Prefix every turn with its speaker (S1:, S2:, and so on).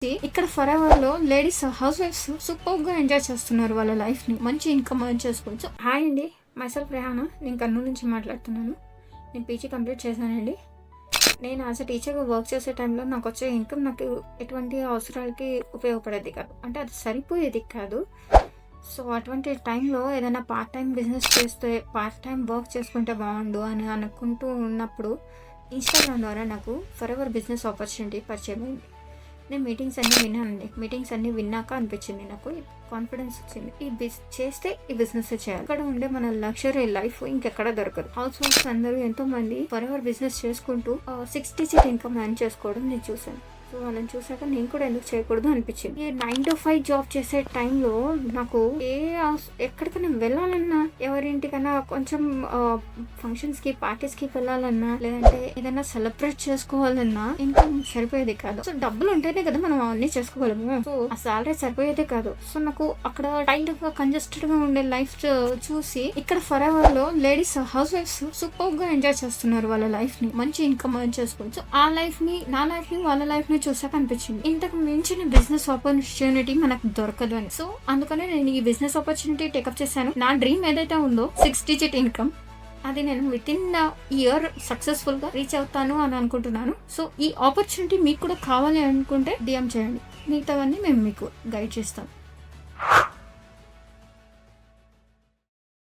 S1: ఇక్కడ ఫరెవర్ లో ladies house wives super గా ఎంజాయ్ చేస్తున్నారు వాళ్ళ లైఫ్ ని. మంచి ఇన్కమ్ అని చేసుకోవచ్చు. హాయ్ అండి, మైసెల్ఫ్ రేహానా. నేను కర్నూలు నుంచి మాట్లాడుతున్నాను. నేను పీజీ కంప్లీట్ చేశానండి. నేను యాజ్ అ టీచర్గా వర్క్ చేసే టైంలో నాకు వచ్చే ఇన్కమ్ నాకు ఎటువంటి అవసరాలకి ఉపయోగపడేది కాదు, అంటే అది సరిపోయేది కాదు. సో అటువంటి టైంలో ఏదైనా పార్ట్ టైం బిజినెస్ చేస్తే, పార్ట్ టైం వర్క్ చేసుకుంటే బాగుండు అని అనుకుంటూ ఉన్నప్పుడు ఇన్స్టాగ్రామ్ ద్వారా నాకు ఫరెవర్ బిజినెస్ ఆపర్చునిటీ పరిచయం అయింది. నేను మీటింగ్స్ అన్నీ విన్నానండి. మీటింగ్స్ అన్నీ విన్నాక అనిపించింది, నాకు కాన్ఫిడెన్స్ వచ్చింది, చేస్తే ఈ బిజినెస్ చేయాలి. ఇక్కడ ఉండే మన లగ్జరీ లైఫ్ ఇంకెక్కడ దొరకదు. హౌస్ వైఫ్స్ అందరూ ఎంతో మంది ఫరెవర్ బిజినెస్ చేసుకుంటూ 6 digit ఇన్కమ్ ఎర్న్ చేసుకోవడం నేను చూసాను. సో వాళ్ళని చూసాక నేను కూడా ఎందుకు చేయకూడదు అనిపించింది. ఈ 9 to 5 జాబ్ చేసే టైంలో నాకు ఎక్కడికైనా వెళ్ళాలన్నా, ఎవరింటికైనా కొంచెం ఫంక్షన్స్కి పార్టీస్కి వెళ్ళాలన్నా, లేదంటే ఏదైనా సెలబ్రేట్ చేసుకోవాలన్నా ఇన్కమ్ సరిపోయేది కాదు. సో డబ్బులు ఉంటేనే కదా మనం అవన్నీ చేసుకోగలము. సో ఆ సాలరీ సరిపోయేదే కాదు. సో నాకు అక్కడ టైట్ గా కంజెస్టెడ్ గా ఉండే లైఫ్ చూసి ఇక్కడ ఫరెవర్ లో లేడీస్ హౌస్ వైఫ్స్ సూపర్ గా ఎంజాయ్ చేస్తున్నారు వాళ్ళ లైఫ్ ని. మంచి ఇన్కమ్ అని చేసుకోవచ్చు. ఆ లైఫ్ ని, నా లైఫ్ ని, వాళ్ళ లైఫ్ ని చూసాక అనిపించింది, ఇంతకు మించిన బిజినెస్ ఆపర్చునిటీ మనకు దొరకదు అని. సో అందుకనే నేను ఈ బిజినెస్ ఆపర్చునిటీ టేకప్ చేశాను. నా డ్రీమ్ ఏదైతే ఉందో 6 digit ఇన్కమ్, అది నేను విత్ ఇన్ ఇయర్ సక్సెస్ఫుల్ గా రీచ్ అవుతాను అని అనుకుంటున్నాను. సో ఈ ఆపర్చునిటీ మీకు కూడా కావాలి అనుకుంటే DM చేయండి. మిగతావన్నీ మేము మీకు గైడ్ చేస్తాం.